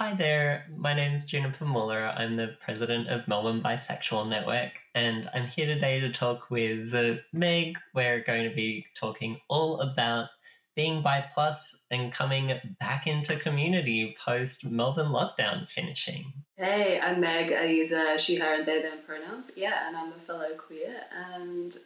Hi there, my name's Juniper and I'm the president of Melbourne Bisexual Network, and I'm here today to talk with Meg. We're going to be talking all about being bi plus and coming back into community post Melbourne lockdown finishing. Hey, I'm Meg. I use she, her, and they, them pronouns. Yeah, and I'm a fellow queer and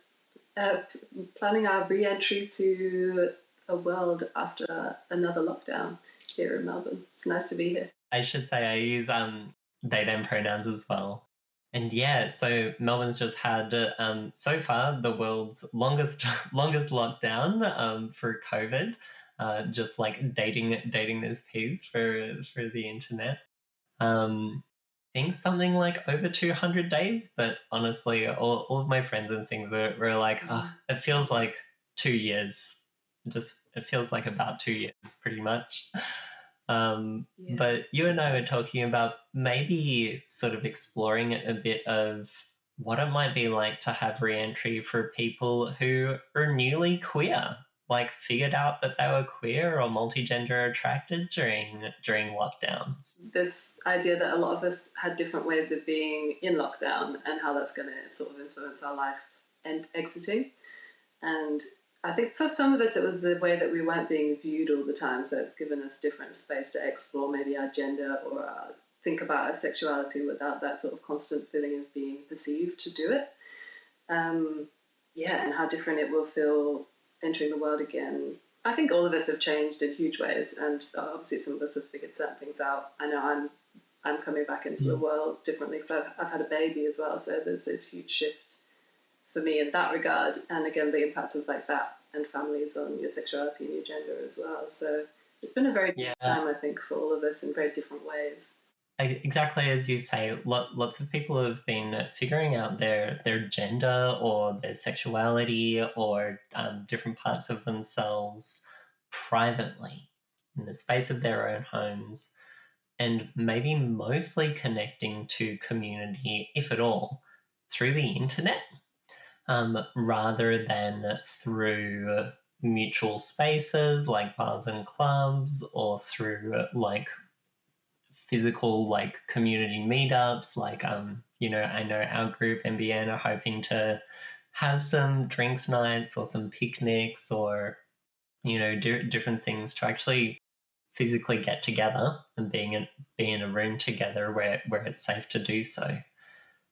planning our re-entry to a world after another lockdown here in Melbourne. It's nice to be here. I should say I use they, them pronouns as well. And yeah, so Melbourne's just had so far the world's longest lockdown for COVID. Just like dating this piece for the internet. I think something like over 200 days, but honestly, all of my friends and things were like, it feels like 2 years. It feels like about 2 years, pretty much. But you and I were talking about maybe sort of exploring a bit of what it might be like to have re-entry for people who are newly queer, like figured out that they were queer or multigender attracted during lockdowns. This idea that a lot of us had different ways of being in lockdown and how that's going to sort of influence our life and exiting. And I think for some of us it was the way that we weren't being viewed all the time, so it's given us different space to explore maybe our gender or think about our sexuality without that sort of constant feeling of being perceived to do it. And how different it will feel entering the world again. I think all of us have changed in huge ways, and obviously some of us have figured certain things out. I know I'm coming back into the world differently because I've had a baby as well, so there's this huge shift for me in that regard, and again the impact of like that and families on your sexuality and your gender as well. So it's been a very good time, I think, for all of us in very different ways. Exactly as you say, lots of people have been figuring out their gender or their sexuality or different parts of themselves privately in the space of their own homes, and maybe mostly connecting to community, if at all, through the internet, rather than through mutual spaces like bars and clubs or through like physical like community meetups. Like I know our group MBN are hoping to have some drinks nights or some picnics or different things to actually physically get together and be in a room together where it's safe to do so.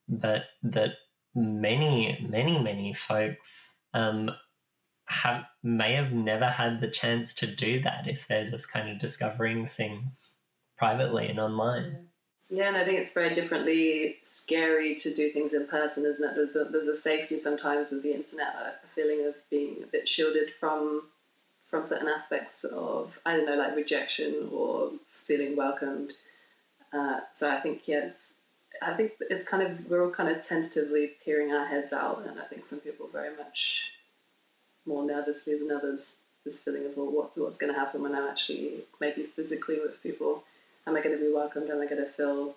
But that many folks may have never had the chance to do that if they're just kind of discovering things privately and online. Yeah, and I think it's very differently scary to do things in person, isn't it? There's a safety sometimes with the internet, a feeling of being a bit shielded from certain aspects of, I don't know, like rejection or feeling welcomed. So I think, yes, it's kind of, we're all kind of tentatively peering our heads out, and I think some people very much more nervously than others, this feeling of, well, what's going to happen when I'm actually maybe physically with people? Am I going to be welcomed? Am I going to feel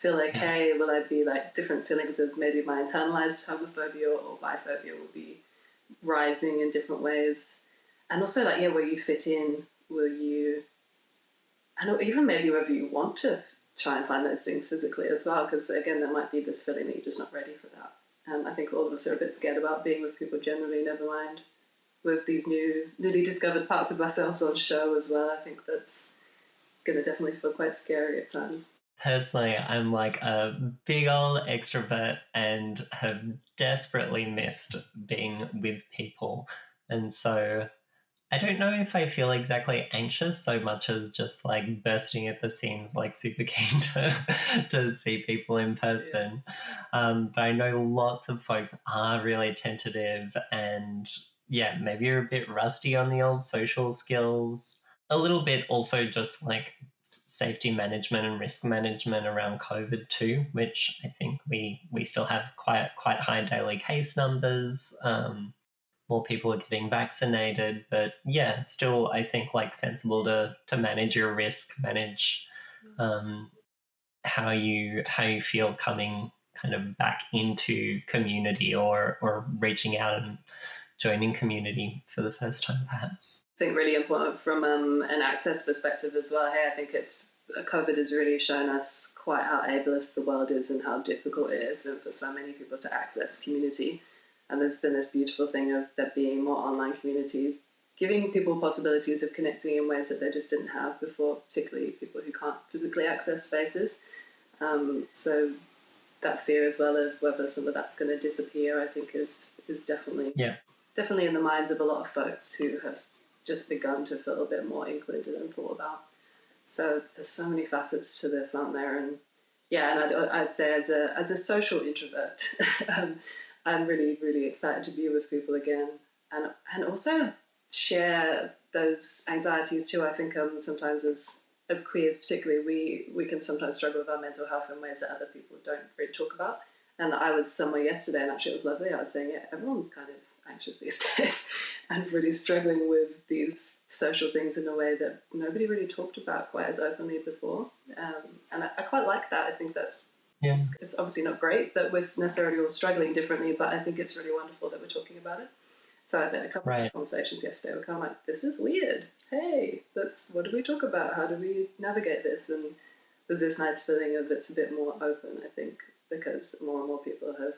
okay? Will I be like different feelings of maybe my internalized homophobia or biphobia will be rising in different ways? And also like, where you fit in, will you, and even maybe whether you want to try and find those things physically as well, because again, there might be this feeling that you're just not ready for that. I think all of us are a bit scared about being with people generally, never mind with these newly discovered parts of ourselves on show as well. I think that's going to definitely feel quite scary at times. Personally, I'm like a big old extrovert and have desperately missed being with people. And so I don't know if I feel exactly anxious so much as just like bursting at the seams, like super keen to see people in person. But I know lots of folks are really tentative and maybe you're a bit rusty on the old social skills. A little bit also just like safety management and risk management around COVID too, which I think we still have quite high daily case numbers. More people are getting vaccinated, but still I think like sensible to manage your risk, manage how you feel coming kind of back into community or reaching out and joining community for the first time perhaps. I think really important from an access perspective as well. Hey, I think it's COVID has really shown us quite how ableist the world is and how difficult it has been for so many people to access community. And there's been this beautiful thing of there being more online community, giving people possibilities of connecting in ways that they just didn't have before, particularly people who can't physically access spaces. So that fear as well of whether some of that's going to disappear, I think is definitely in the minds of a lot of folks who have just begun to feel a bit more included and thought about. So there's so many facets to this, aren't there? And I'd say as a social introvert, I'm really, really excited to be with people again, and also share those anxieties too. I think sometimes as queers particularly, we can sometimes struggle with our mental health in ways that other people don't really talk about. And I was somewhere yesterday, and actually it was lovely. I was saying, everyone's kind of anxious these days and really struggling with these social things in a way that nobody really talked about quite as openly before. And I quite like that. I think that's it's obviously not great that we're necessarily all struggling differently, but I think it's really wonderful that we're talking about it. So I had a couple of conversations yesterday were kind of like, this is weird. Hey, what do we talk about? How do we navigate this? And there's this nice feeling of it's a bit more open, I think, because more and more people have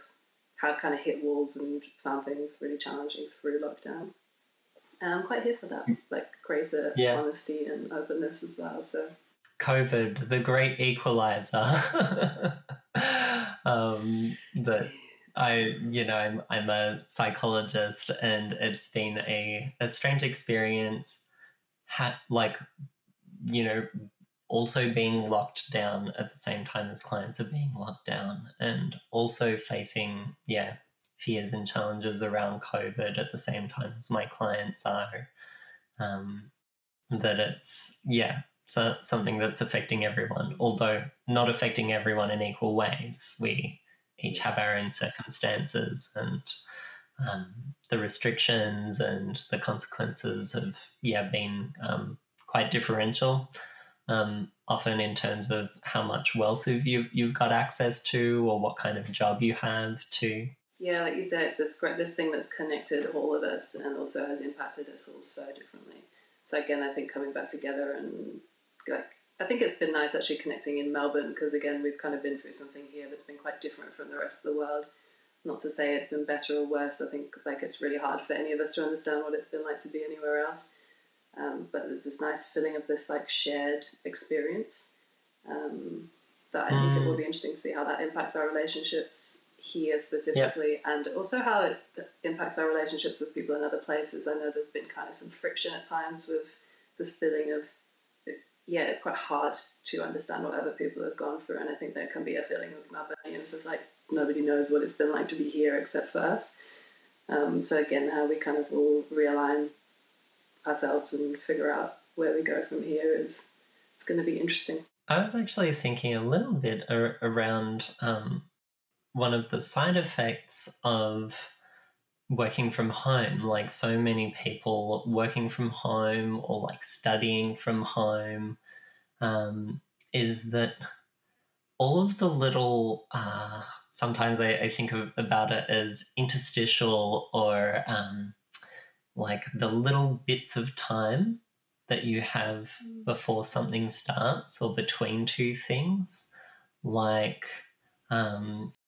kind of hit walls and found things really challenging through lockdown. And I'm quite here for that, like greater honesty and openness as well. So COVID, the great equalizer. That I'm a psychologist, and it's been a strange experience. Also being locked down at the same time as clients are being locked down, and also facing fears and challenges around COVID at the same time as my clients are. That it's so something that's affecting everyone, although not affecting everyone in equal ways. We each have our own circumstances, and the restrictions and the consequences have been quite differential. Often in terms of how much wealth you've got access to, or what kind of job you have to. Yeah, like you said, it's this thing that's connected all of us and also has impacted us all so differently. So again, I think coming back together and I think it's been nice actually connecting in Melbourne, because again, we've kind of been through something here that's been quite different from the rest of the world. Not to say it's been better or worse. I think it's really hard for any of us to understand what it's been like to be anywhere else. But there's this nice feeling of this shared experience that I think it will be interesting to see how that impacts our relationships here specifically, and also how it impacts our relationships with people in other places. I know there's been kind of some friction at times with this feeling of, it's quite hard to understand what other people have gone through, and I think there can be a feeling of Melbournians of nobody knows what it's been like to be here except for us. So again, how we kind of all realign ourselves and figure out where we go from here it's going to be interesting. I was actually thinking a little bit around one of the side effects of working from home, like so many people working from home or studying from home, is that all of the little, sometimes I think about it as interstitial, or the little bits of time that you have before something starts or between two things,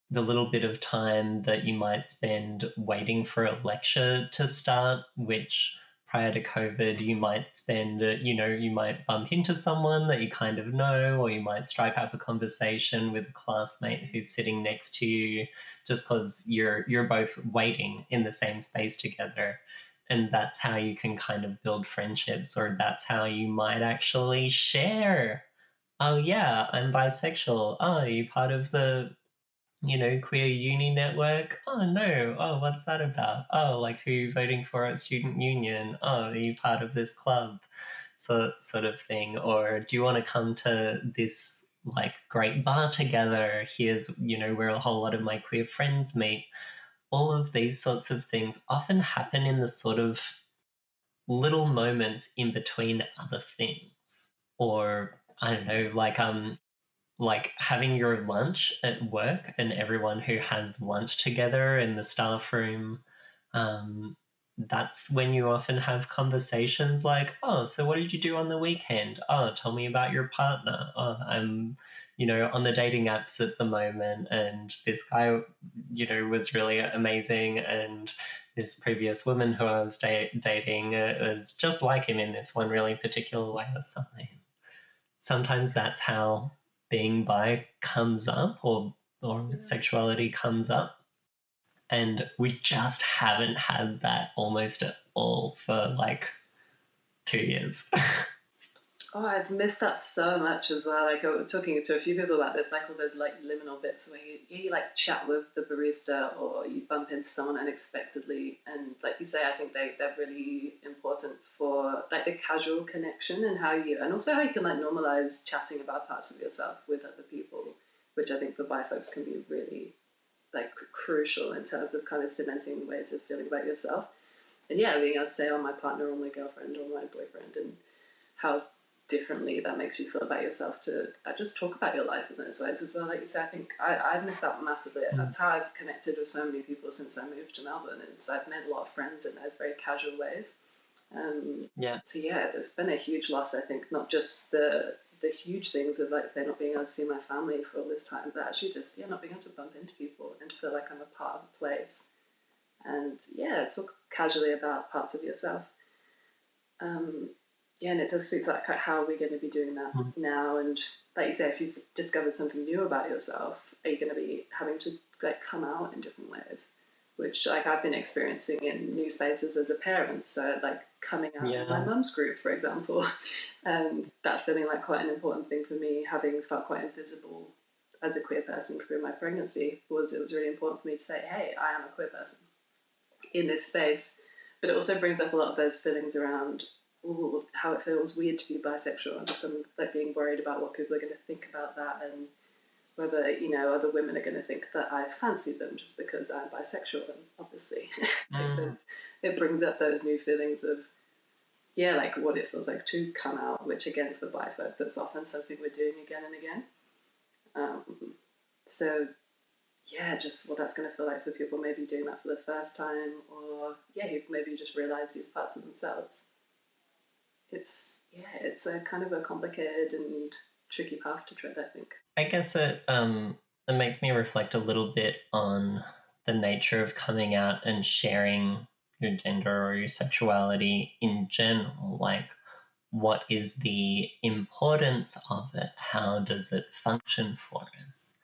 the little bit of time that you might spend waiting for a lecture to start, which prior to COVID you might spend, you might bump into someone that you kind of know, or you might strike up a conversation with a classmate who's sitting next to you just because you're both waiting in the same space together. And that's how you can kind of build friendships, or that's how you might actually share. Oh yeah, I'm bisexual. Oh, are you part of the queer uni network? Oh no. Oh, what's that about? Oh, who are you voting for at student union? Oh, are you part of this club? So sort of thing. Or do you want to come to this great bar together? Here's, where a whole lot of my queer friends meet. All of these sorts of things often happen in the sort of little moments in between other things. Or I don't know, having your lunch at work and everyone who has lunch together in the staff room, that's when you often have conversations like, oh, so what did you do on the weekend? Oh, tell me about your partner. Oh, I'm, on the dating apps at the moment, and this guy, was really amazing, and this previous woman who I was dating was just like him in this one really particular way or something. Sometimes that's how being bi comes up, or sexuality comes up. And we just haven't had that almost at all for like 2 years. Oh, I've missed that so much as well. Like, I was talking to a few people about this, like all those like liminal bits where you like chat with the barista or you bump into someone unexpectedly, and like you say, I think they're really important for like the casual connection and and also how you can like normalize chatting about parts of yourself with other people, which I think for bi folks can be really like crucial in terms of kind of cementing ways of feeling about yourself. And yeah, being able to say, oh, my partner or my girlfriend or my boyfriend, and how differently that makes you feel about yourself to just talk about your life in those ways as well. Like you said, I think I've missed out massively. That's how I've connected with so many people since I moved to Melbourne, is I've made a lot of friends in those very casual ways. Yeah. So yeah, there's been a huge loss, I think, not just the huge things of like say not being able to see my family for all this time, but actually just not being able to bump into people and to feel like I'm a part of a place, and talk casually about parts of yourself. And it does speak to like how are we going to be doing that now? And like you say, if you've discovered something new about yourself, are you going to be having to like come out in different ways? Which like I've been experiencing in new spaces as a parent. So like coming out in my mum's group, for example, and that feeling like quite an important thing for me, having felt quite invisible as a queer person through my pregnancy, it was really important for me to say, hey, I am a queer person in this space. But it also brings up a lot of those feelings around how it feels weird to be bisexual, and some like being worried about what people are going to think about that, and whether other women are going to think that I fancy them just because I'm bisexual. And obviously, it brings up those new feelings of like what it feels like to come out. Which again, for bi folks, it's often something we're doing again and again. So just what that's going to feel like for people maybe doing that for the first time, or who maybe just realise these parts of themselves. It's a kind of a complicated and tricky path to tread, I think. I guess it makes me reflect a little bit on the nature of coming out and sharing your gender or your sexuality in general. Like, what is the importance of it? How does it function for us?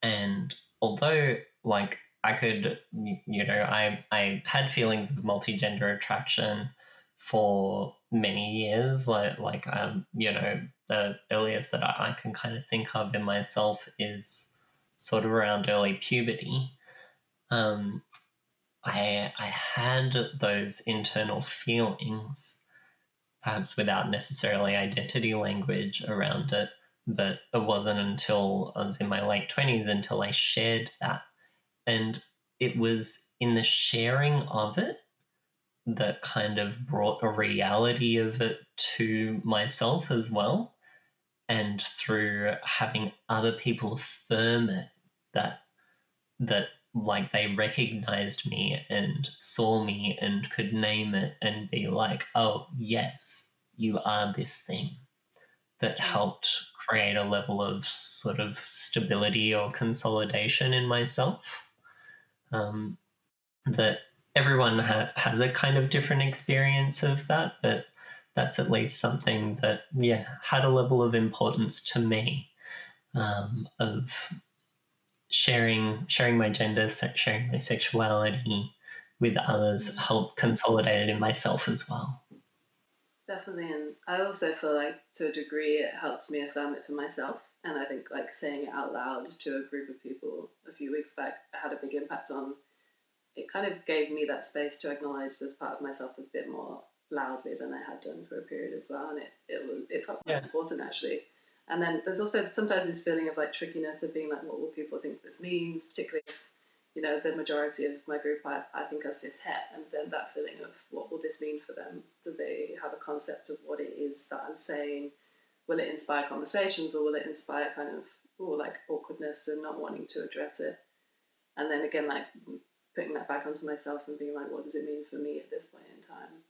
And although, like, I could, I had feelings of multi-gender attraction for many years. The earliest that I can kind of think of in myself is sort of around early puberty. I had those internal feelings, perhaps without necessarily identity language around it, but it wasn't until I was in my late 20s until I shared that. And it was in the sharing of it that kind of brought a reality of it to myself as well. And through having other people affirm it, that like they recognized me and saw me and could name it and be like, oh yes, you are this thing, that helped create a level of sort of stability or consolidation in myself. That everyone has a kind of different experience of that, but that's at least something that had a level of importance to me, of sharing my gender, sharing my sexuality with others, helped consolidate it in myself as well. Definitely, and I also feel like to a degree it helps me affirm it to myself. And I think like saying it out loud to a group of people a few weeks back had a big impact on. It kind of gave me that space to acknowledge this part of myself a bit more loudly than I had done for a period as well, and it felt quite important actually. And then there's also sometimes this feeling of like trickiness of being like, what will people think this means, particularly if the majority of my group I think are cis het, and then that feeling of what will this mean for them? Do they have a concept of what it is that I'm saying? Will it inspire conversations, or will it inspire kind of like awkwardness and not wanting to address it? And then again, like putting that back onto myself and being like, what does it mean for me at this point in time?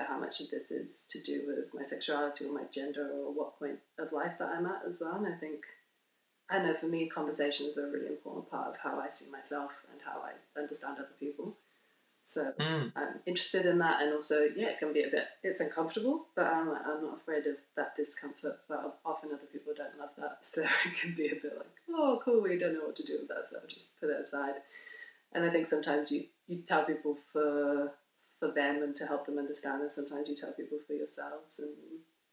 How much of this is to do with my sexuality or my gender or what point of life that I'm at as well. And I know for me, conversations are a really important part of how I see myself and how I understand other people. So I'm interested in that, and also, it can be it's uncomfortable, but I'm not afraid of that discomfort, but often other people don't love that, so it can be a bit like, oh, cool, we don't know what to do with that, so just put it aside. And I think sometimes you tell people for them and to help them understand, and sometimes you tell people for yourselves, and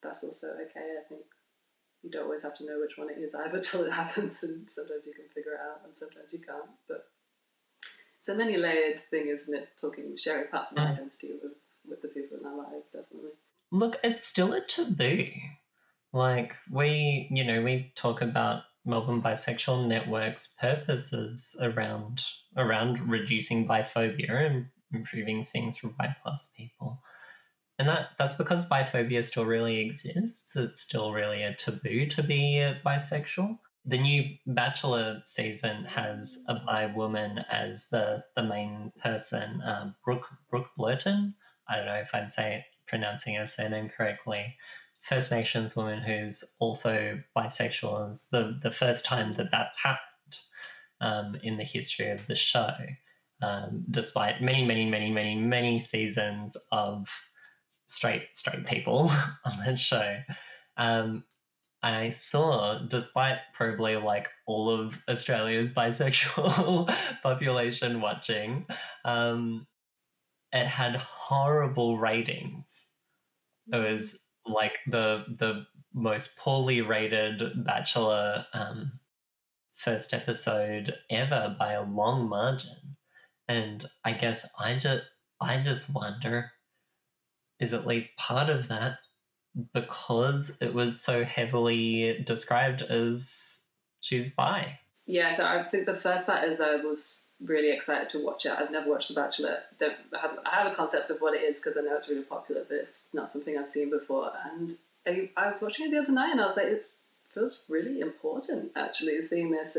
that's also okay. I think you don't always have to know which one it is either till it happens, and sometimes you can figure it out and sometimes you can't, but it's a many-layered thing, isn't it? Sharing parts of my identity with the people in our lives, definitely. Look, it's still a taboo. Like, we talk about Melbourne Bisexual Network's purposes around reducing biphobia and improving things for bi+ people. And that's because biphobia still really exists. It's still really a taboo to be bisexual. The new Bachelor season has a bi woman as the main person, Brooke Blurton. I don't know if I'm pronouncing her surname correctly. First Nations woman who's also bisexual. Is the first time that's happened in the history of the show, despite many seasons of straight people on that show. I saw, despite probably like all of Australia's bisexual population watching, it had horrible ratings. It was like the most poorly rated Bachelor first episode ever by a long margin. And I guess I just wonder, is at least part of that because it was so heavily described as she's bi? Yeah, so I think the first part is I was really excited to watch it. I've never watched The Bachelor. I have a concept of what it is because I know it's really popular, but it's not something I've seen before. And I was watching it the other night and I was like, it feels really important, actually, seeing this.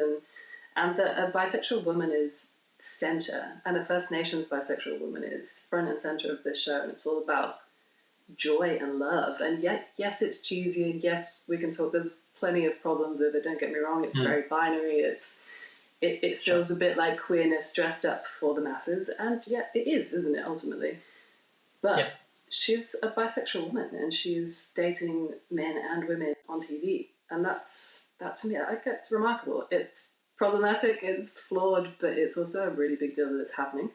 And that a bisexual woman is centre, and a First Nations bisexual woman is front and centre of this show. And it's all about joy and love. And yet, yes, it's cheesy, and yes, we can talk, there's plenty of problems with it, don't get me wrong, it's very binary, it feels a bit like queerness dressed up for the masses, and it is, isn't it, ultimately? But she's a bisexual woman and she's dating men and women on TV, and that to me, it's remarkable. It's problematic, it's flawed, but it's also a really big deal that it's happening.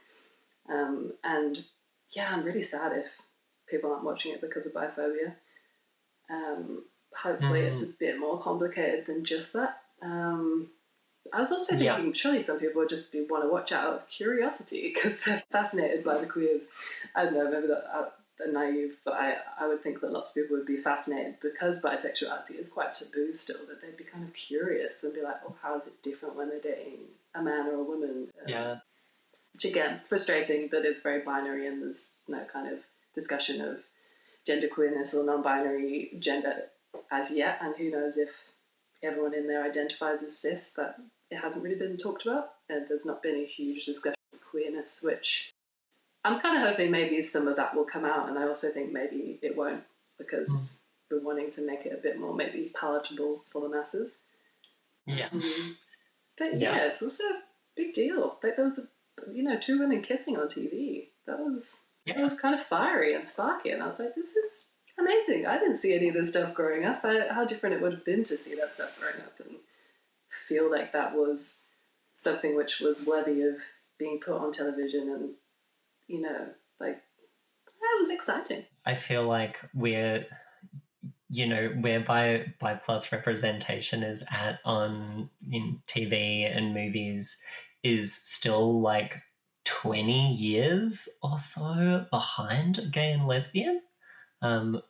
And I'm really sad if people aren't watching it because of biphobia. Hopefully it's a bit more complicated than just that. I was also thinking, surely some people would just want to watch out of curiosity because they're fascinated by the queers. I don't know, maybe they're naive, but I would think that lots of people would be fascinated because bisexuality is quite taboo still, that they'd be kind of curious and be like, oh, how is it different when they're dating a man or a woman? Which, again, frustrating that it's very binary and there's no kind of discussion of gender queerness or non-binary gender as yet, and who knows if everyone in there identifies as cis, but it hasn't really been talked about, and there's not been a huge discussion of queerness, which I'm kind of hoping maybe some of that will come out, and I also think maybe it won't, because we're wanting to make it a bit more maybe palatable for the masses. But it's also a big deal. Like, there was two women kissing on TV. That was kind of fiery and sparky, and I was like, this is amazing. I didn't see any of this stuff growing up. How different it would have been to see that stuff growing up and feel like that was something which was worthy of being put on television, and it was exciting. I feel like where bi plus representation is at in TV and movies is still like 20 years or so behind gay and lesbian,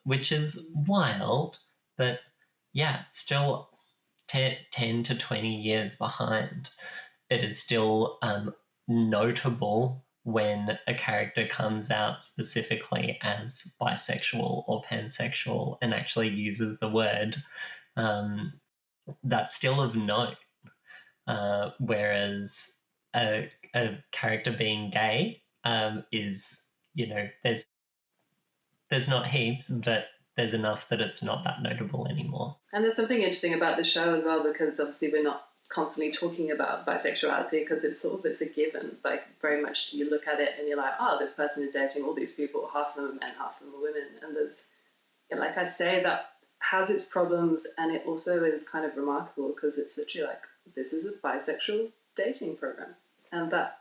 which is wild, but still 10 to 20 years behind. It is still notable when a character comes out specifically as bisexual or pansexual and actually uses the word. That's still of note. Whereas a character being gay is, there's not heaps, but there's enough that it's not that notable anymore. And there's something interesting about the show as well, because obviously we're not constantly talking about bisexuality because it's a given. Like, very much you look at it and you're like, oh, this person is dating all these people, half of them are men, half of them are women. And there's, like I say, that has its problems, and it also is kind of remarkable because it's literally like, this is a bisexual dating program. And that,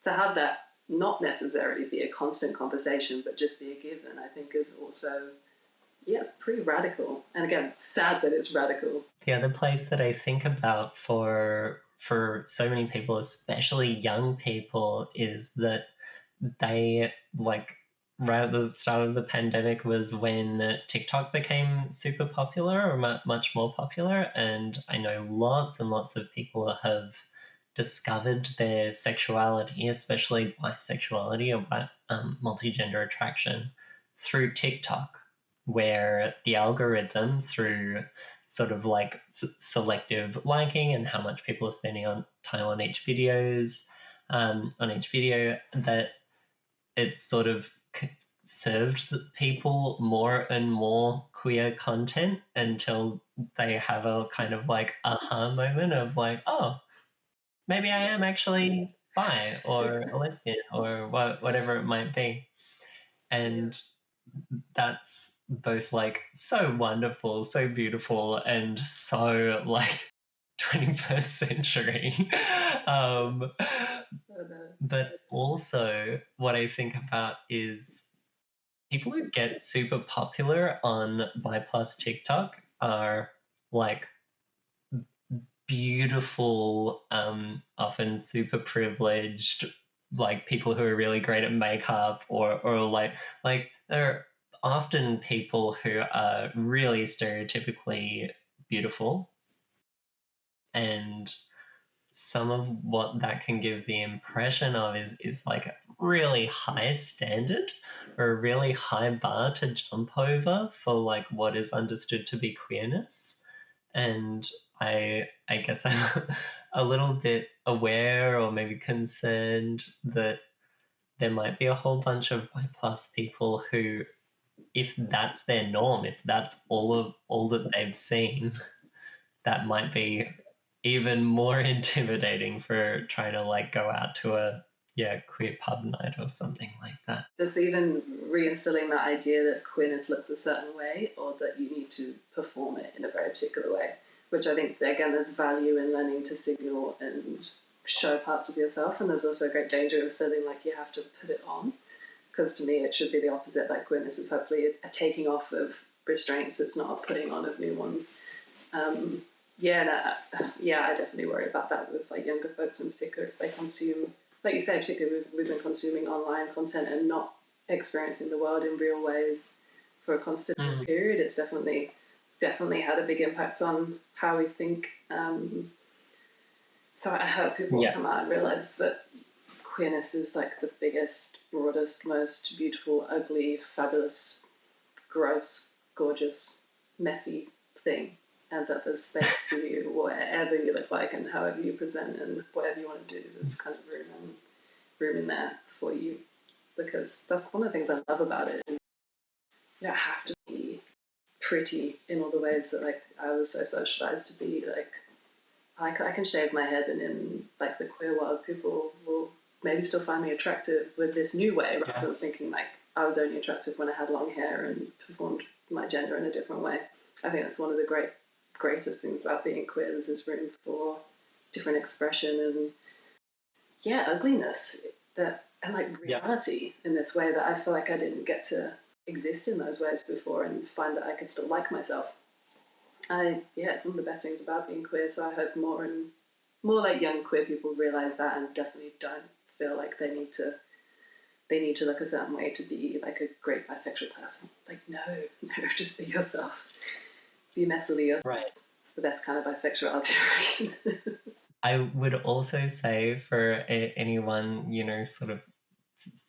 to have that not necessarily be a constant conversation but just be a given, I think is also, it's pretty radical. And again, sad that it's radical. The other place that I think about for so many people, especially young people, is that they, like, right at the start of the pandemic was when TikTok became super popular, or much more popular, and I know lots and lots of people have discovered their sexuality, especially bisexuality or multigender attraction, through TikTok, where the algorithm, through sort of like selective liking and how much people are spending on time on each video, that it's sort of served people more and more queer content until they have a kind of like aha moment of like, oh, maybe I am actually bi or a lesbian or whatever it might be. And that's both like so wonderful, so beautiful, and so like 21st century. But also what I think about is people who get super popular on Bi Plus TikTok are like beautiful, often super privileged, like people who are really great at makeup, or like they're often people who are really stereotypically beautiful, and some of what that can give the impression of is like a really high standard or a really high bar to jump over for like what is understood to be queerness. And I guess I'm a little bit aware or maybe concerned that there might be a whole bunch of bi plus people who, if that's their norm, if that's all that they've seen, that might be even more intimidating for trying to like go out to a queer pub night or something like that. There's even reinstilling that idea that queerness looks a certain way, or that you need to perform it in a very particular way, which I think, again, there's value in learning to signal and show parts of yourself, and there's also a great danger of feeling like you have to put it on, because to me it should be the opposite. Like, queerness is hopefully a taking off of restraints, it's not a putting on of new ones. I definitely worry about that with like younger folks in particular, if they consume, like you say, particularly we've been consuming online content and not experiencing the world in real ways for a considerable period. It's definitely had a big impact on how we think. So I hope people will come out and realise that queerness is like the biggest, broadest, most beautiful, ugly, fabulous, gross, gorgeous, messy thing. And that there's space for you wherever you look like and however you present and whatever you want to do. There's kind of room in there for you, because that's one of the things I love about it. Is you don't have to be pretty in all the ways that like I was so socialized to be. Like I can shave my head, and in like the queer world, people will maybe still find me attractive with this new way, rather than thinking like I was only attractive when I had long hair and performed my gender in a different way. I think that's one of the greatest things about being queer. There's this room for different expression and ugliness and like reality in this way that I feel like I didn't get to exist in those ways before, and find that I could still like myself. It's one of the best things about being queer. So I hope more and more like young queer people realize that, and definitely don't feel like they need to look a certain way to be like a great bisexual person. Like no, just be yourself. Be messily yourself. Right. It's the best kind of bisexuality. I would also say for anyone, sort of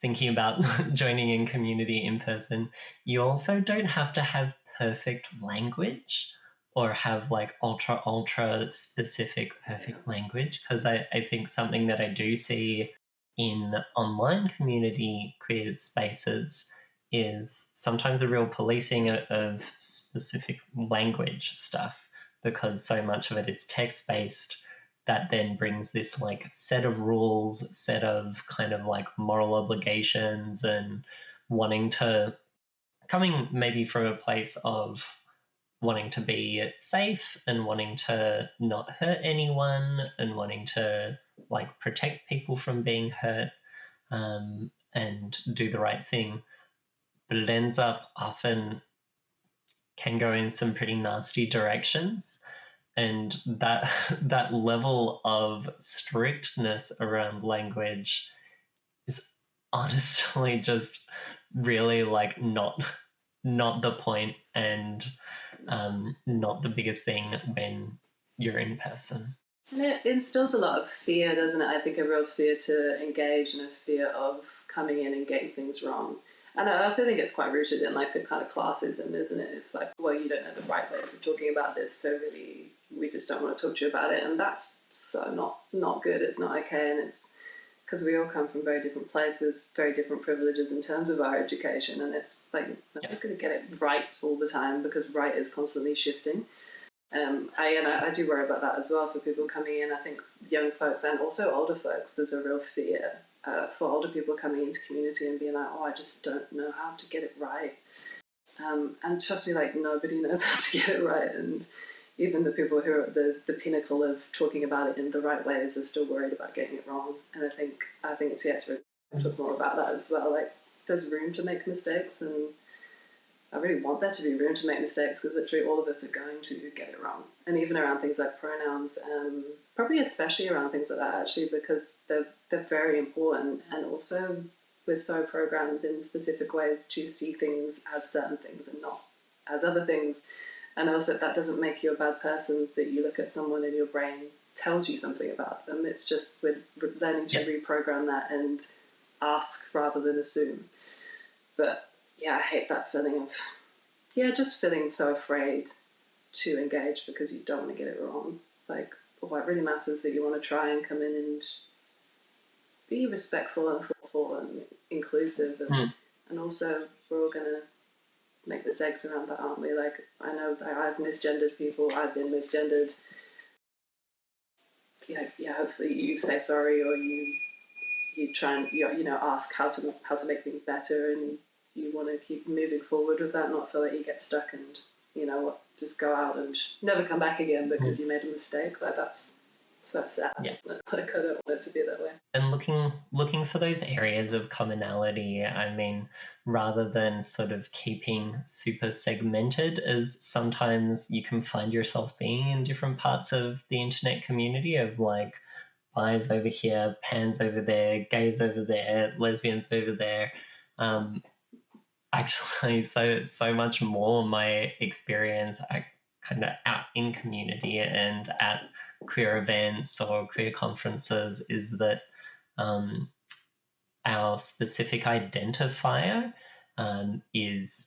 thinking about joining in community in person, you also don't have to have perfect language or have like ultra specific perfect language, because I think something that I do see in online community queer spaces is sometimes a real policing of specific language stuff, because so much of it is text based, that then brings this like set of rules, set of kind of like moral obligations, and wanting to, coming maybe from a place of wanting to be safe and wanting to not hurt anyone and wanting to like protect people from being hurt, and do the right thing. But it ends up often can go in some pretty nasty directions. And that that level of strictness around language is honestly just really like not the point, and not the biggest thing when you're in person. And it instills a lot of fear, doesn't it? I think a real fear to engage and a fear of coming in and getting things wrong. And I also think it's quite rooted in like the kind of classism, isn't it? It's like, well, you don't know the right ways of talking about this, so really we just don't want to talk to you about it. And that's so not good. It's not okay. And it's because we all come from very different places, very different privileges in terms of our education. And it's like, nobody's going to get it right all the time, because right is constantly shifting. I do worry about that as well for people coming in. I think young folks and also older folks, there's a real fear for older people coming into community and being like, oh, I just don't know how to get it right. And trust me, like, nobody knows how to get it right. And even the people who are at the pinnacle of talking about it in the right ways are still worried about getting it wrong. And I think it's really talk more about that as well. Like, there's room to make mistakes, and I really want there to be room to make mistakes, because literally all of us are going to get it wrong. And even around things like pronouns, probably especially around things like that, actually, because they're very important. And also we're so programmed in specific ways to see things as certain things and not as other things. And also that doesn't make you a bad person that you look at someone and your brain tells you something about them. It's just we're learning to reprogram that and ask rather than assume. But yeah, I hate that feeling of, just feeling so afraid to engage because you don't want to get it wrong. Like, what really matters is that you want to try and come in and be respectful and thoughtful and inclusive. And also, we're all going to make mistakes around that, aren't we? Like, I know that I've misgendered people, I've been misgendered. Hopefully you say sorry, or you try and ask how to make things better, and you want to keep moving forward with that, not feel like you get stuck and just go out and never come back again because you made a mistake. Like, that's so sad. Isn't it? Like, I don't want it to be that way. And looking for those areas of commonality, I mean, rather than sort of keeping super segmented, as sometimes you can find yourself being in different parts of the internet community, of like bis over here, pans over there, gays over there, lesbians over there. Actually, so much more my experience kind of out in community and at queer events or queer conferences is that our specific identifier is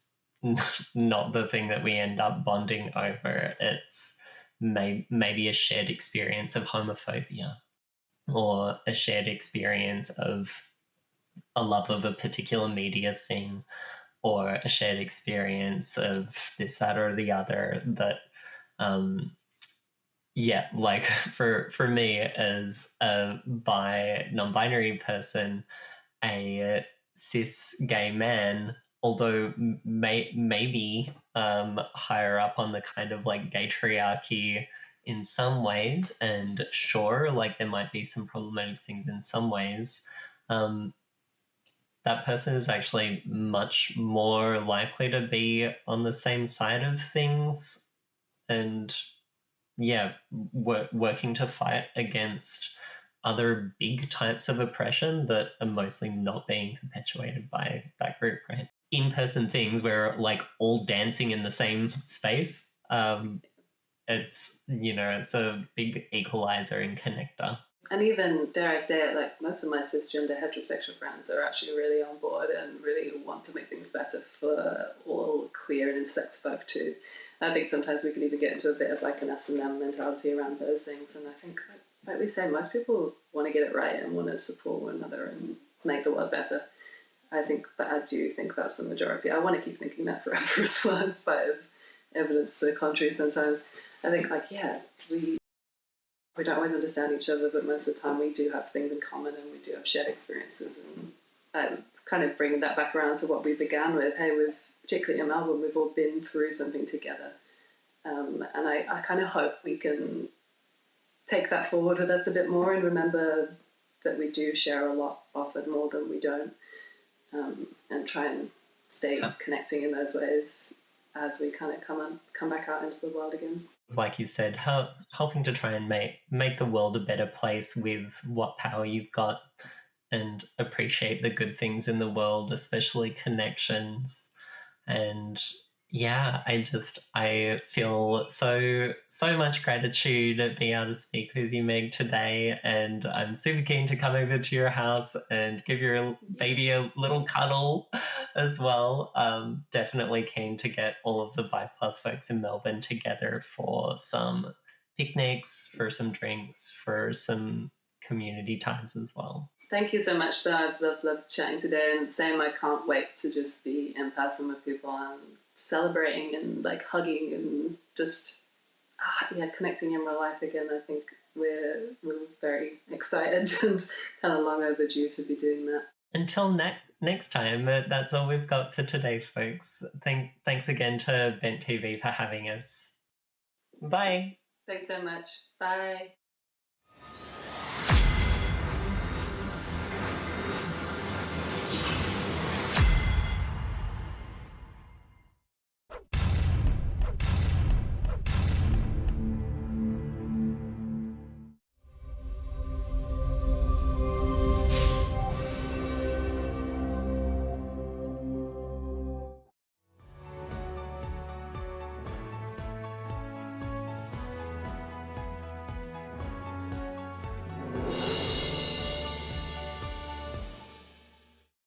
not the thing that we end up bonding over. It's maybe a shared experience of homophobia, or a shared experience of a love of a particular media thing, or a shared experience of this, that, or the other. That like for me as a non-binary person, a cis gay man, although maybe higher up on the kind of like gay triarchy in some ways, and sure, like there might be some problematic things in some ways, that person is actually much more likely to be on the same side of things, and working to fight against other big types of oppression that are mostly not being perpetuated by that group, right? In-person things where like all dancing in the same space, it's it's a big equalizer and connector. And even, dare I say it, like most of my cisgender heterosexual friends are actually really on board and really want to make things better for all queer and intersex folk too. I think sometimes we can even get into a bit of like an S&M mentality around those things. And I think, like we say, most people want to get it right and want to support one another and make the world better. I do think that's the majority. I want to keep thinking that forever as well, in spite of evidence to the contrary sometimes. I think, like, yeah, we don't always understand each other, but most of the time we do have things in common and we do have shared experiences. And kind of bringing that back around to what we began with, hey, particularly in Melbourne, we've all been through something together. And I kind of hope we can take that forward with us a bit more and remember that we do share a lot, often more than we don't, and try and stay connecting in those ways as we kind of come back out into the world again. Like you said, helping to try and make the world a better place with what power you've got, and appreciate the good things in the world, especially connections. And yeah, I feel so much gratitude at being able to speak with you, Meg, today. And I'm super keen to come over to your house and give your baby a little cuddle as well. Definitely keen to get all of the Bi Plus folks in Melbourne together for some picnics, for some drinks, for some community times as well. Thank you so much, though. I've loved chatting today, and same, I can't wait to just be in person with people and celebrating and like hugging and just connecting in real life again. I think we're very excited and kind of long overdue to be doing that. Until next time, that's all we've got for today, folks. Thanks again to Bent TV for having us. Bye. Thanks so much. Bye.